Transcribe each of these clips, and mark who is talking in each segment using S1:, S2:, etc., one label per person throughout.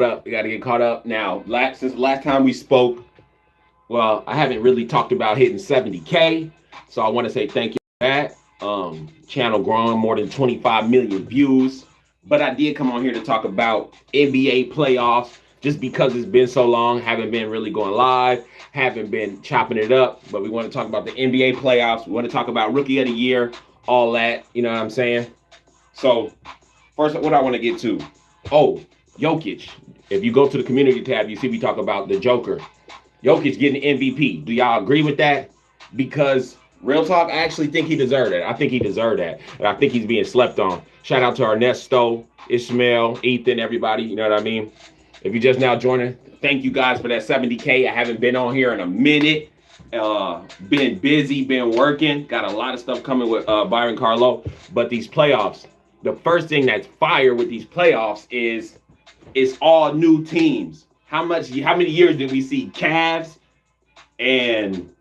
S1: up. We got to get caught up now. Since the last time we spoke, well, I haven't really talked about hitting 70K. So I want to say thank you for that. Channel growing more than 25 million views. But I did come on here to talk about NBA playoffs just because it's been so long. Haven't been really going live, haven't been chopping it up. But we want to talk about the NBA playoffs. We want to talk about rookie of the year, all that. You know what I'm saying? So, first, what I want to get to. Oh, Jokic. If you go to the community tab, you see we talk about the Joker. Jokic getting MVP. Do y'all agree with that? Because real talk, I actually think he deserved it. I think he deserved that. And I think he's being slept on. Shout out to Ernesto, Ishmael, Ethan, everybody. You know what I mean? If you're just now joining, thank you guys for that 70K. I haven't been on here in a minute. Been busy, been working. Got a lot of stuff coming with Byron Carlo. But these playoffs, the first thing that's fire with these playoffs is it's all new teams. How many years did we see Cavs and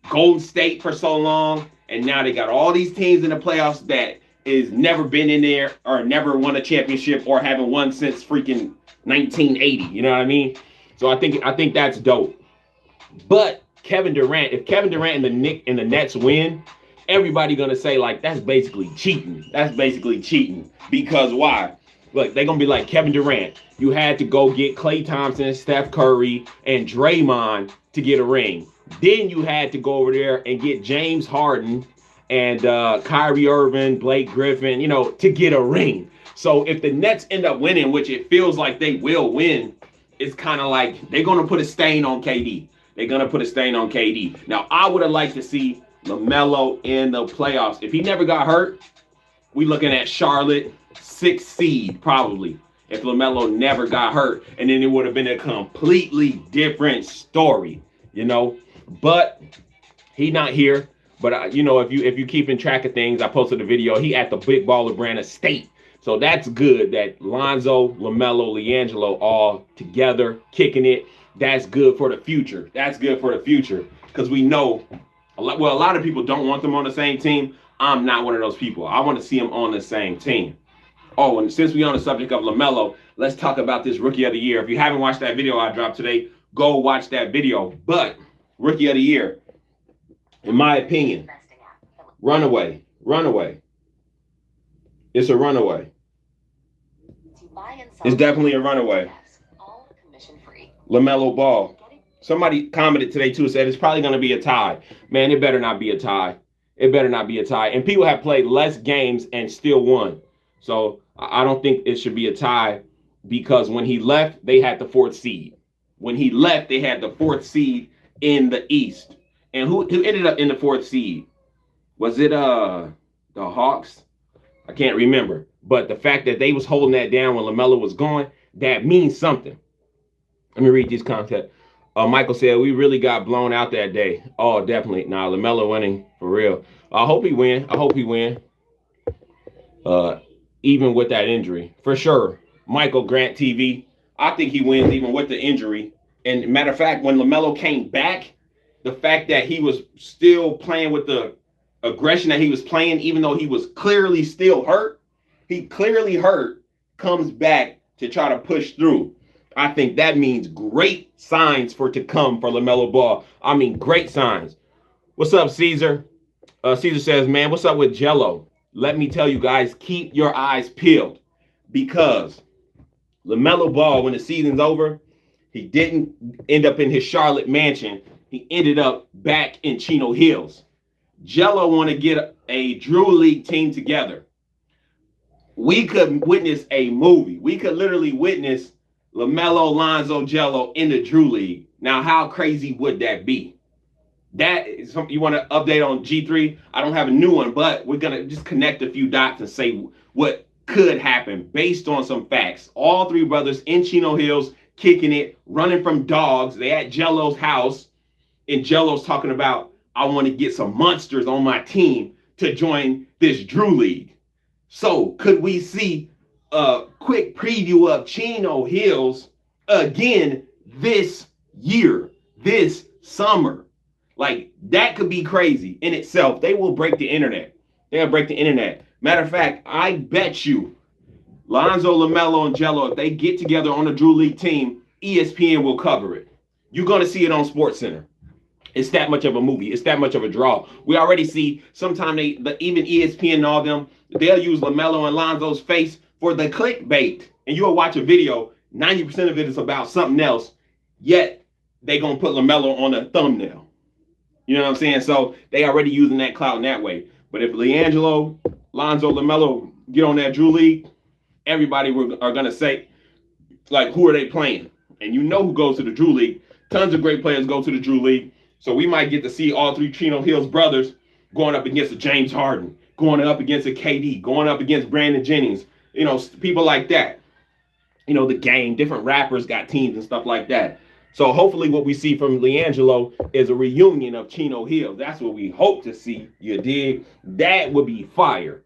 S1: Golden State for so long, and now they got all these teams in the playoffs that is never been in there or never won a championship or haven't won since freaking 1980. You know what I mean? So I think that's dope. But Kevin Durant, if Kevin Durant and the Nets win, everybody gonna say like that's basically cheating. That's basically cheating because why? Look, they're gonna be like Kevin Durant. You had to go get Klay Thompson, Steph Curry, and Draymond to get a ring. Then you had to go over there and get James Harden and Kyrie Irving, Blake Griffin, to get a ring. So if the Nets end up winning, which it feels like they will win, it's kind of like they're gonna put a stain on KD. They're gonna put a stain on KD. Now I would have liked to see LaMelo in the playoffs. If he never got hurt, we looking at Charlotte 6th seed probably if LaMelo never got hurt, and then it would have been a completely different story, But he not here. But if you keeping track of things, I posted a video. He at the Big Baller Brand Estate, so that's good. That Lonzo, LaMelo, LiAngelo all together kicking it. That's good for the future. That's good for the future because we know a lot of people don't want them on the same team. I'm not one of those people. I want to see them on the same team. Oh, and since we're on the subject of LaMelo, let's talk about this Rookie of the Year. If you haven't watched that video I dropped today, go watch that video. But Rookie of the Year, in my opinion, runaway. It's a runaway. It's definitely a runaway. LaMelo Ball. Somebody commented today too, said it's probably going to be a tie. Man, it better not be a tie. It better not be a tie. And people have played less games and still won. So I don't think it should be a tie because when he left, they had the 4th seed. When he left, they had the 4th seed in the East. And who ended up in the 4th seed? Was it the Hawks? I can't remember. But the fact that they was holding that down when LaMelo was gone, that means something. Let me read this content. Michael said, we really got blown out that day. Oh, definitely. Nah, LaMelo winning for real. I hope he win. Even with that injury. For sure. Michael Grant TV. I think he wins even with the injury. And matter of fact, when LaMelo came back, the fact that he was still playing with the aggression that he was playing, even though he was clearly still hurt, comes back to try to push through. I think that means great signs to come for LaMelo Ball. I mean, great signs. What's up, Caesar? Caesar says, man, what's up with Jello? Let me tell you guys, keep your eyes peeled because LaMelo Ball, when the season's over, he didn't end up in his Charlotte mansion. He ended up back in Chino Hills. Jello want to get a Drew League team together. We could witness a movie. We could literally witness LaMelo, Lonzo, Jello in the Drew League. Now, how crazy would that be? That is something you want to update on G3. I don't have a new one, but we're going to just connect a few dots and say what could happen based on some facts. All 3 brothers in Chino Hills kicking it, running from dogs. They at Jello's house, and Jello's talking about, I want to get some monsters on my team to join this Drew League. So could we see a quick preview of Chino Hills again this year, this summer? Like, that could be crazy in itself. They will break the internet. They'll break the internet. Matter of fact, I bet you Lonzo, LaMelo, and Jello, if they get together on a Drew League team, ESPN will cover it. You're going to see it on SportsCenter. It's that much of a movie. It's that much of a draw. We already see sometimes even ESPN and all them, they'll use LaMelo and Lonzo's face for the clickbait. And you'll watch a video, 90% of it is about something else, yet they going to put LaMelo on a thumbnail. You know what I'm saying? So they already using that clout in that way. But if LiAngelo, Lonzo, LaMelo get on that Drew League, everybody are going to say, like, who are they playing? And you know who goes to the Drew League. Tons of great players go to the Drew League. So we might get to see all three Chino Hills brothers going up against a James Harden, going up against a KD, going up against Brandon Jennings, you know, people like that. You know, The Game, different rappers got teams and stuff like that. So hopefully what we see from LiAngelo is a reunion of Chino Hills. That's what we hope to see. You dig? That would be fire.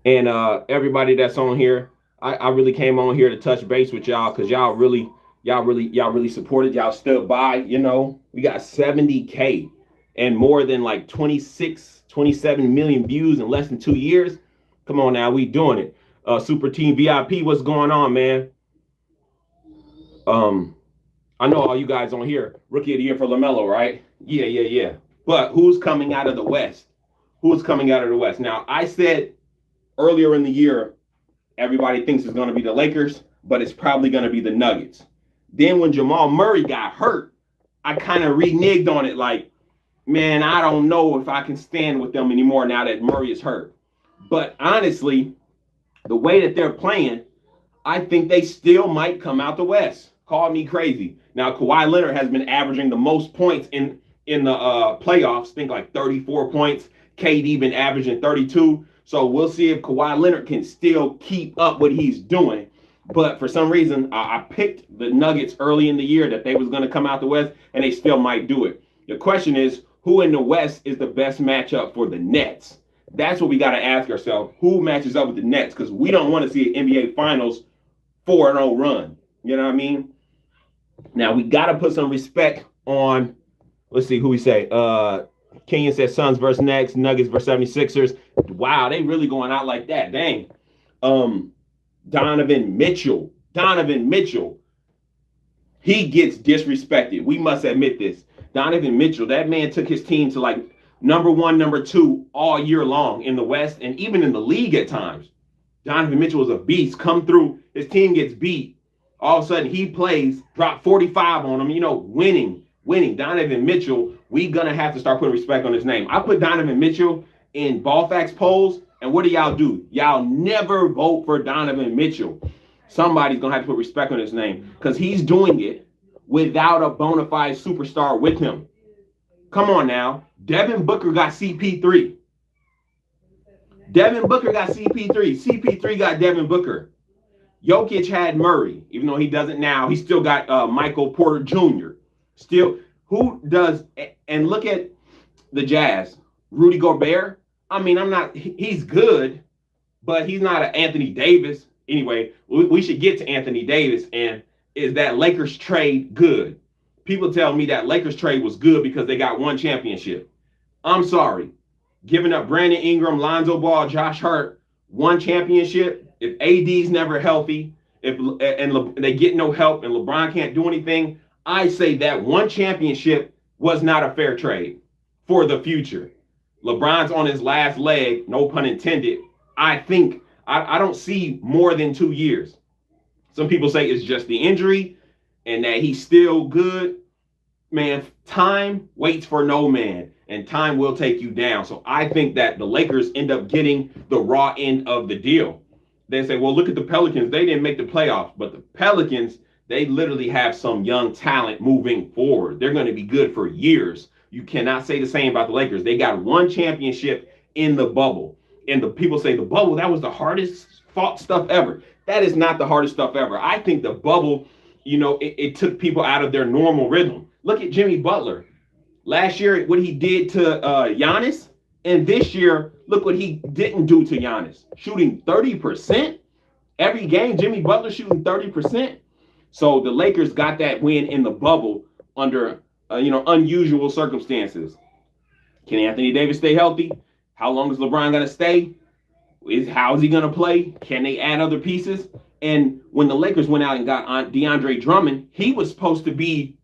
S1: And everybody that's on here, I really came on here to touch base with y'all because y'all really supported. Y'all stood by. You know, we got 70K and more than like 26, 27 million views in less than 2 years. Come on now, we doing it. Super Team VIP, what's going on, man? I know all you guys on here, Rookie of the Year for LaMelo, right? Yeah. But who's coming out of the West? Who's coming out of the West? Now, I said earlier in the year, everybody thinks it's going to be the Lakers, but it's probably going to be the Nuggets. Then when Jamal Murray got hurt, I kind of reneged on it like, man, I don't know if I can stand with them anymore now that Murray is hurt. But honestly, the way that they're playing, I think they still might come out the West. Call me crazy. Now, Kawhi Leonard has been averaging the most points in the playoffs, think like 34 points. KD been averaging 32. So we'll see if Kawhi Leonard can still keep up what he's doing. But for some reason, I picked the Nuggets early in the year that they was going to come out the West, and they still might do it. The question is, who in the West is the best matchup for the Nets? That's what we got to ask ourselves. Who matches up with the Nets? Because we don't want to see an NBA Finals 4-0 run. You know what I mean? Now, we got to put some respect on, let's see who we say. Kenyon said Suns versus Nets, Nuggets versus 76ers. Wow, they really going out like that. Dang. Donovan Mitchell. He gets disrespected. We must admit this. Donovan Mitchell, that man took his team to like number 1, number 2 all year long in the West and even in the league at times. Donovan Mitchell was a beast. Come through, his team gets beat. All of a sudden he plays, drop 45 on him, you know, winning. Donovan Mitchell, we gonna have to start putting respect on his name. I put Donovan Mitchell in Ballfax polls, and what do? Y'all never vote for Donovan Mitchell. Somebody's gonna have to put respect on his name because he's doing it without a bona fide superstar with him. Come on now. Devin Booker got CP3. CP3 got Devin Booker. Jokic had Murray, even though he doesn't now. He still got Michael Porter Jr. Still, who does? And look at the Jazz. Rudy Gobert. I mean, he's good, but he's not an Anthony Davis. Anyway, we should get to Anthony Davis. And is that Lakers trade good? People tell me that Lakers trade was good because they got 1 championship. I'm sorry. Giving up Brandon Ingram, Lonzo Ball, Josh Hart, 1 championship. If AD's never healthy, and they get no help and LeBron can't do anything, I say that 1 championship was not a fair trade for the future. LeBron's on his last leg, no pun intended. I think I don't see more than 2 years. Some people say it's just the injury and that he's still good. Man, time waits for no man, and time will take you down. So I think that the Lakers end up getting the raw end of the deal. They say, well, look at the Pelicans. They didn't make the playoffs, but the Pelicans, they literally have some young talent moving forward. They're going to be good for years. You cannot say the same about the Lakers. They got 1 championship in the bubble. And the people say the bubble, that was the hardest fought stuff ever. That is not the hardest stuff ever. I think the bubble, you know, it took people out of their normal rhythm. Look at Jimmy Butler. Last year, what he did to Giannis. And this year, look what he didn't do to Giannis. Shooting 30%. Every game, Jimmy Butler shooting 30%. So the Lakers got that win in the bubble under, unusual circumstances. Can Anthony Davis stay healthy? How long is LeBron going to stay? How is he going to play? Can they add other pieces? And when the Lakers went out and got DeAndre Drummond, he was supposed to be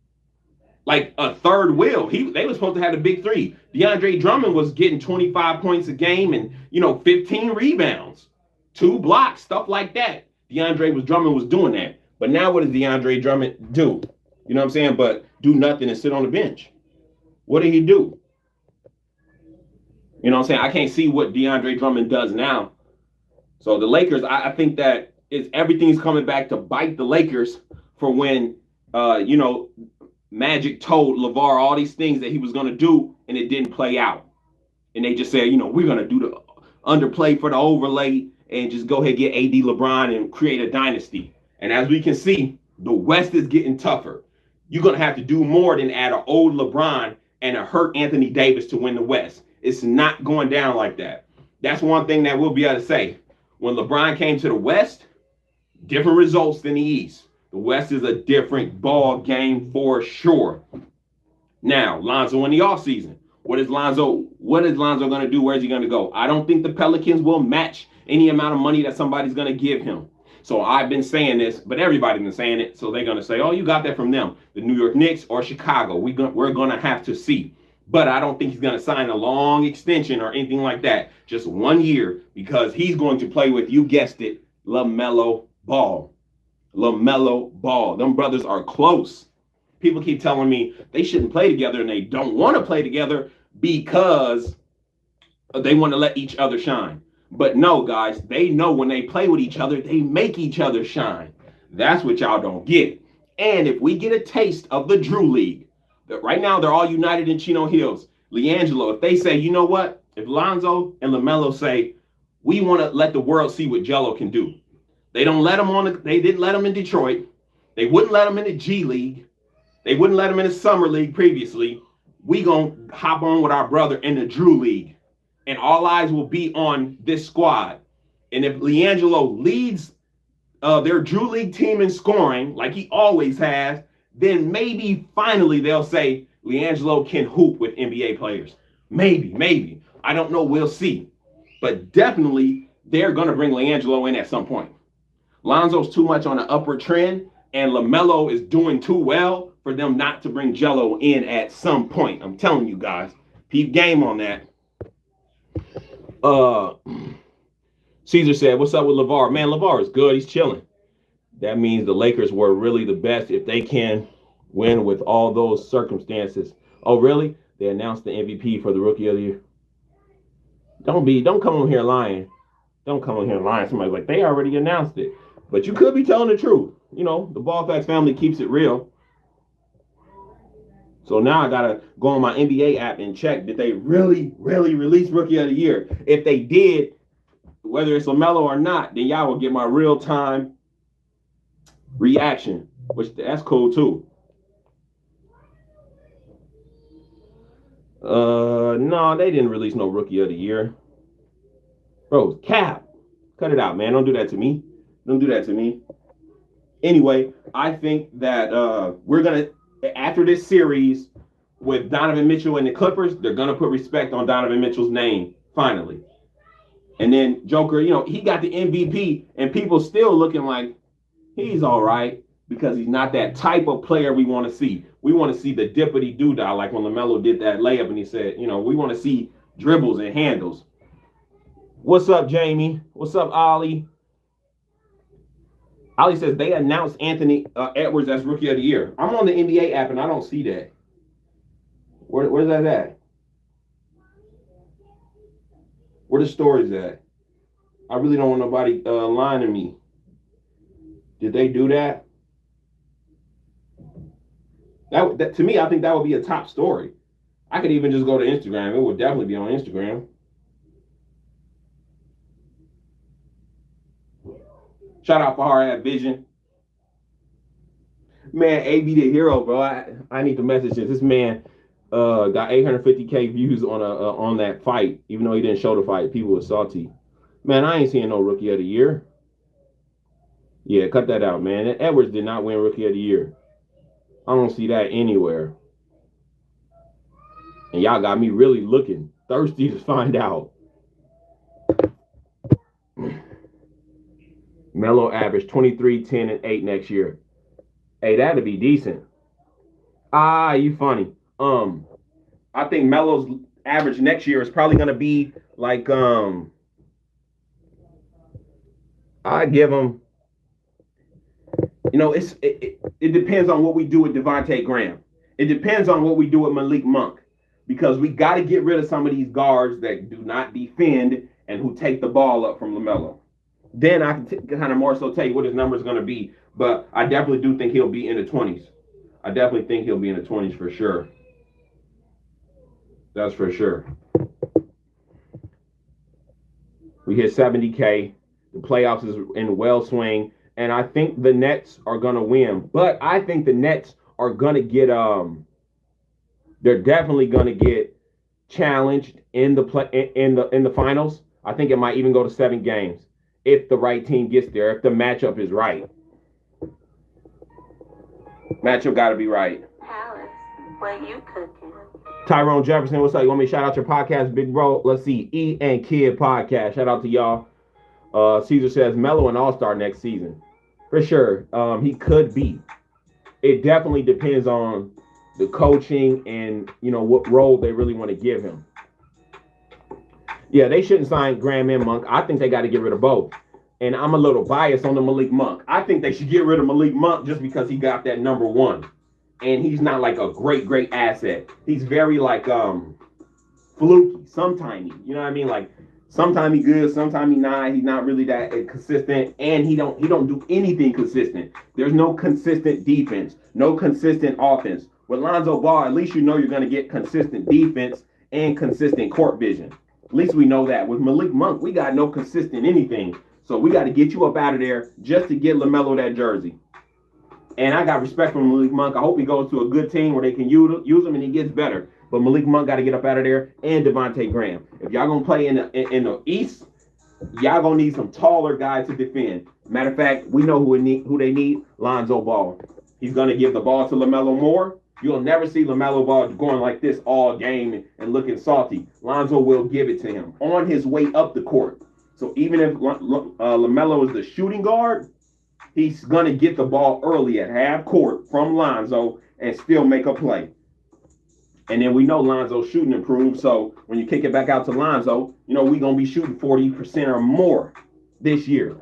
S1: like a third wheel. They were supposed to have the big three. DeAndre Drummond was getting 25 points a game and 15 rebounds, 2 blocks, stuff like that. Drummond was doing that. But now what does DeAndre Drummond do? You know what I'm saying? But do nothing and sit on the bench. What did he do? You know what I'm saying? I can't see what DeAndre Drummond does now. So the Lakers, I think that everything's coming back to bite the Lakers for when, Magic told LeVar all these things that he was going to do, and it didn't play out. And they just said, we're going to do the underplay for the overlay and just go ahead and get AD LeBron and create a dynasty. And as we can see, the West is getting tougher. You're going to have to do more than add an old LeBron and a hurt Anthony Davis to win the West. It's not going down like that. That's one thing that we'll be able to say. When LeBron came to the West, different results than the East. The West is a different ball game for sure. Now, Lonzo in the offseason. What is Lonzo going to do? Where's he going to go? I don't think the Pelicans will match any amount of money that somebody's going to give him. So I've been saying this, but everybody's been saying it. So they're going to say, oh, you got that from them. The New York Knicks or Chicago. We're going to have to see. But I don't think he's going to sign a long extension or anything like that. Just 1 year, because he's going to play with, you guessed it, LaMelo Ball. LaMelo Ball. Them brothers are close. People keep telling me they shouldn't play together, and they don't want to play together because they want to let each other shine. But no, guys, they know when they play with each other, they make each other shine. That's what y'all don't get. And if we get a taste of the Drew League, right now they're all united in Chino Hills. LiAngelo, if they say, you know what? If Lonzo and LaMelo say, we want to let the world see what Jello can do. They didn't let him in Detroit. They wouldn't let him in the G League. They wouldn't let him in the Summer League previously. We gonna hop on with our brother in the Drew League. And all eyes will be on this squad. And if LiAngelo leads their Drew League team in scoring, like he always has, then maybe finally they'll say LiAngelo can hoop with NBA players. Maybe. I don't know. We'll see. But definitely they're going to bring LiAngelo in at some point. Lonzo's too much on an upward trend, and LaMelo is doing too well for them not to bring Jello in at some point. I'm telling you guys, peep game on that. Caesar said, what's up with LeVar? Man, LeVar is good. He's chilling. That means the Lakers were really the best if they can win with all those circumstances. Oh, really? They announced the MVP for the Rookie of the Year. Don't come on here lying. Don't come on here lying. Somebody's like, they already announced it. But you could be telling the truth. The Ballfacts family keeps it real. So now I got to go on my NBA app and check, did they really release Rookie of the Year? If they did, whether it's LaMelo or not, then y'all will get my real-time reaction, which that's cool too. No, they didn't release no Rookie of the Year. Bro, cap. Cut it out, man. Don't do that to me. Anyway, I think that we're going to, after this series with Donovan Mitchell and the Clippers, they're going to put respect on Donovan Mitchell's name, finally. And then Joker, he got the MVP, and people still looking like he's all right because he's not that type of player we want to see. We want to see the dippity doo-dah, like when LaMelo did that layup and he said, we want to see dribbles and handles. What's up, Jamie? What's up, Ollie? Ollie says they announced Anthony Edwards as Rookie of the Year. I'm on the NBA app and I don't see that. Where's that at? Where the story's at? I really don't want nobody lying to me. Did they do that? That to me, I think that would be a top story. I could even just go to Instagram. It would definitely be on Instagram. Shout out Fahar Vision. Man, AB the hero, bro. I need to message this man. Got 850K views on that fight, even though he didn't show the fight. People were salty. Man, I ain't seeing no Rookie of the Year. Yeah, cut that out, man. Edwards did not win Rookie of the Year. I don't see that anywhere. And y'all got me really looking thirsty to find out. Melo average 23, 10, and 8 next year. Hey, that'd be decent. You funny. I think Melo's average next year is probably gonna be like I give him. It depends on what we do with Devontae Graham. It depends on what we do with Malik Monk, because we got to get rid of some of these guards that do not defend and who take the ball up from LaMelo. Then I can kind of more so tell you what his number is going to be, but I definitely do think he'll be in the 20s. I definitely think he'll be in the 20s for sure. That's for sure. We hit 70K. The playoffs is in well swing. And I think the Nets are gonna win, but I think the Nets are gonna get they're definitely gonna get challenged in the finals. I think it might even go to 7 games if the right team gets there, if the matchup is right. Matchup got to be right.
S2: Alice, what you cooking?
S1: Tyrone Jefferson, what's up? You want me to shout out your podcast, big bro? Let's see, E and Kid podcast. Shout out to y'all. Caesar says Melo an all-star next season. For sure. He could be. It definitely depends on the coaching and, what role they really want to give him. Yeah, they shouldn't sign Graham and Monk. I think they got to get rid of both. And I'm a little biased on the Malik Monk. I think they should get rid of Malik Monk just because he got that number 1. And he's not like a great asset. He's very like fluky, sometimey. You know what I mean? Like, sometimes he's good, sometimes he's not. He's not really that consistent, and he don't do anything consistent. There's no consistent defense, no consistent offense. With Lonzo Ball, at least you know you're going to get consistent defense and consistent court vision. At least we know that. With Malik Monk, we got no consistent anything. So we got to get you up out of there just to get LaMelo that jersey. And I got respect for Malik Monk. I hope he goes to a good team where they can use him and he gets better. But Malik Monk got to get up out of there, and Devontae Graham. If y'all going to play in the East, y'all going to need some taller guys to defend. Matter of fact, we know who they need, Lonzo Ball. He's going to give the ball to LaMelo more. You'll never see LaMelo Ball going like this all game and looking salty. Lonzo will give it to him on his way up the court. So even if LaMelo is the shooting guard, he's going to get the ball early at half court from Lonzo and still make a play. And then we know Lonzo's shooting improved. So when you kick it back out to Lonzo, we're going to be shooting 40% or more this year.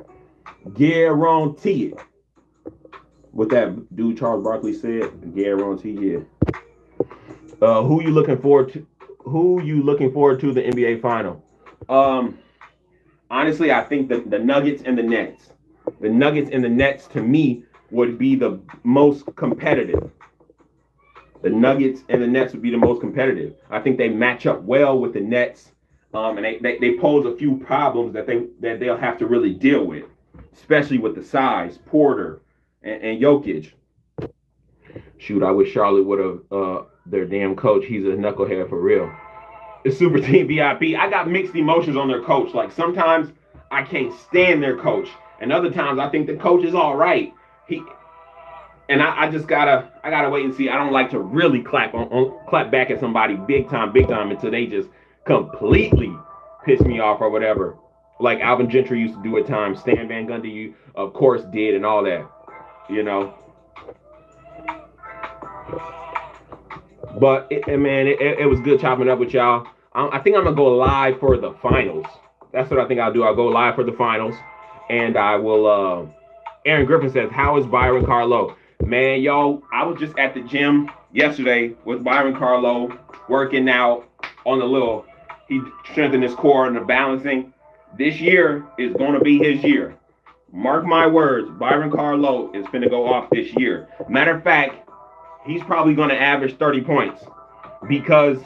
S1: Guarantee it. What that dude Charles Barkley said, guarantee it. Who you looking forward to the NBA final? Honestly, I think the Nuggets and the Nets. The Nuggets and the Nets, to me, would be the most competitive. The Nuggets and the Nets would be the most competitive. I think they match up well with the Nets, and they pose a few problems that they'll have to really deal with, especially with the size, Porter and Jokic. Shoot, I wish Charlotte would have their damn coach. He's a knucklehead for real. It's Super Team VIP. I got mixed emotions on their coach. Like, sometimes I can't stand their coach, and other times I think the coach is all right. I just gotta wait and see. I don't like to really clap back at somebody big time until they just completely piss me off or whatever. Like Alvin Gentry used to do at times. Stan Van Gundy, of course, did, and all that. But it was good chopping up with y'all. I think I'm gonna go live for the finals. That's what I think I'll do. I'll go live for the finals, and I will. Aaron Griffin says, "How is Byron Carlo?" Man, yo, I was just at the gym yesterday with Byron Carlo, working out on he strengthened his core and the balancing. This year is going to be his year. Mark my words, Byron Carlo is finna go off this year. Matter of fact, he's probably going to average 30 points, because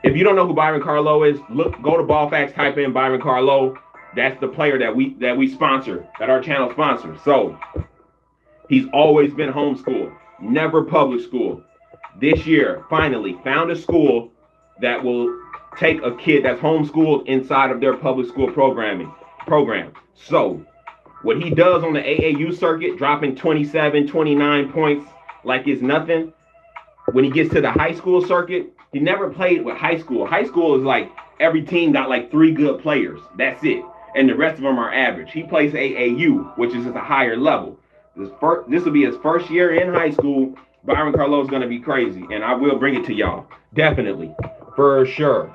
S1: if you don't know who Byron Carlo is, go to BallFacts, type in Byron Carlo. That's the player that we sponsor, that our channel sponsors. So he's always been homeschooled, never public school. This year, finally found a school that will take a kid that's homeschooled inside of their public school program. So what he does on the AAU circuit, dropping 27, 29 points like it's nothing. When he gets to the high school circuit, he never played with high school. High school is like every team got like 3 good players. That's it. and the rest of them are average. He plays AAU, which is at a higher level. This will be his first year in high school. Byron Carlo is going to be crazy, and I will bring it to y'all. Definitely. For sure.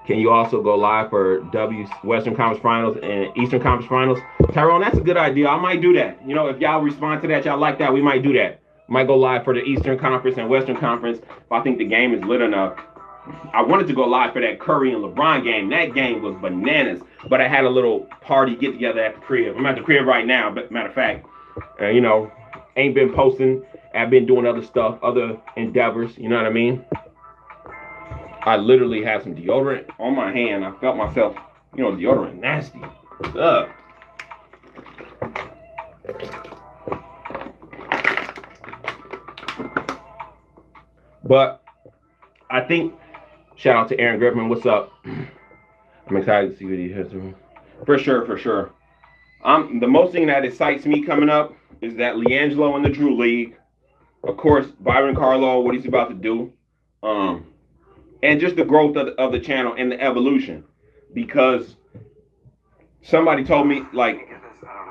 S1: Can you also go live for Western Conference Finals and Eastern Conference Finals? Tyrone, that's a good idea. I might do that. You know, if y'all respond to that, y'all like that, we might do that. Might go live for the Eastern Conference and Western Conference if I think the game is lit enough. I wanted to go live for that Curry and LeBron game. That game was bananas. But I had a little party get together at the crib. I'm at the crib right now, but matter of fact, you know, ain't been posting. I've been doing other stuff, other endeavors. You know what I mean? I literally have some deodorant on my hand. I felt myself, you know, deodorant nasty. Ugh. But I think, shout out to Aaron Griffin. What's up? I'm excited to see what he has. For sure, for sure. The most thing that excites me coming up is that LiAngelo in the Drew League. Of course, Byron Carlo, what he's about to do. And just the growth of the channel and the evolution. Because somebody told me, like,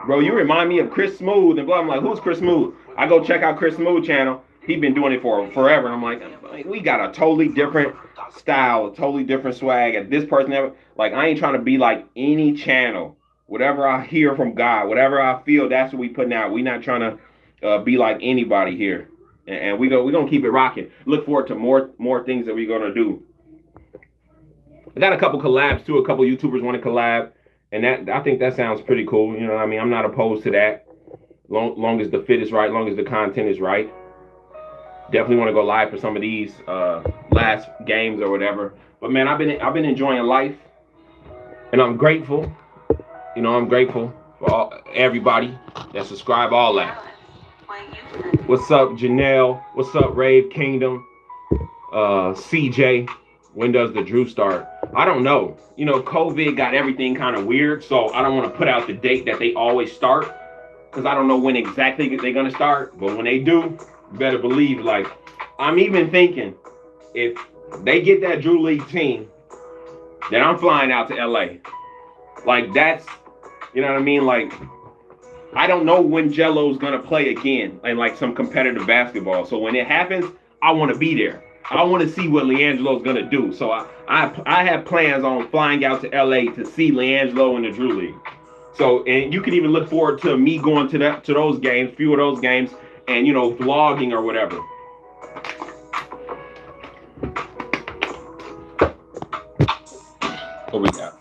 S1: bro, you remind me of Chris Smooth. And blah, I'm like, who's Chris Smooth? I go check out Chris Smooth channel. He's been doing it for forever. And I'm like, we got a totally different style, a totally different swag. And this person ever, like, I ain't trying to be like any channel. Whatever I hear from God, whatever I feel, that's what we putting out. We not trying to be like anybody here. And we're gonna keep it rocking. Look forward to more things that we're gonna do. I got a couple collabs too. A couple YouTubers want to collab, and that I think that sounds pretty cool. You know what I mean? I'm not opposed to that. Long as the fit is right, long as the content is right. Definitely want to go live for some of these last games or whatever. But man, I've been enjoying life, and I'm grateful. You know, I'm grateful for everybody that subscribe, all that. What's up, Janelle? What's up, Rave Kingdom? CJ, when does the Drew start? I don't know. You know, COVID got everything kind of weird, so I don't want to put out the date that they always start, because I don't know when exactly they're going to start. But when they do, you better believe, like, I'm even thinking if they get that Drew League team, then I'm flying out to LA. Like, that's, you know what I mean? Like, I don't know when Jello's gonna play again in like some competitive basketball. So when it happens, I want to be there. I want to see what LiAngelo's gonna do. So I have plans on flying out to LA to see LiAngelo in the Drew League. So, and you can even look forward to me going to those games, few of those games, and, you know, vlogging or whatever. What we got?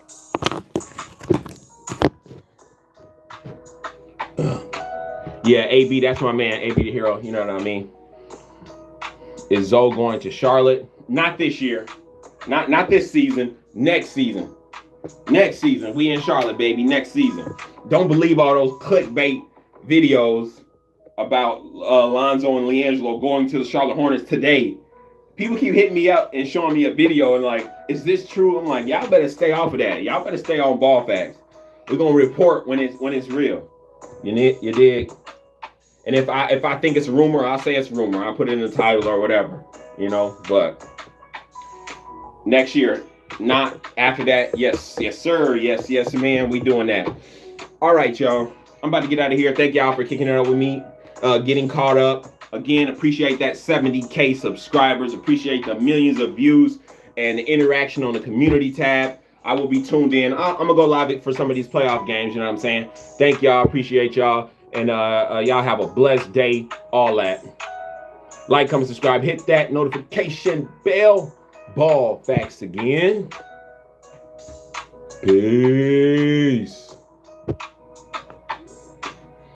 S1: Yeah, AB, that's my man, AB the hero, you know what I mean? Is Zoe going to Charlotte? Not this year. Not this season. Next season. Next season. We in Charlotte, baby. Next season. Don't believe all those clickbait videos about Lonzo and LiAngelo going to the Charlotte Hornets today. People keep hitting me up and showing me a video and like, is this true? I'm like, y'all better stay off of that. Y'all better stay on Ball Facts. We're gonna report when it's real. You dig? And if I think it's rumor, I'll say it's rumor. I'll put it in the title or whatever, you know. But next year, not after that. Yes, sir. Yes, man. We doing that. All right, y'all. I'm about to get out of here. Thank y'all for kicking it up with me, getting caught up. Again, appreciate that 70K subscribers. Appreciate the millions of views and the interaction on the community tab. I will be tuned in. I'm gonna go live for some of these playoff games. You know what I'm saying? Thank y'all. Appreciate y'all. And y'all have a blessed day. All that. Like, comment, subscribe. Hit that notification bell. Ball Facts again. Peace.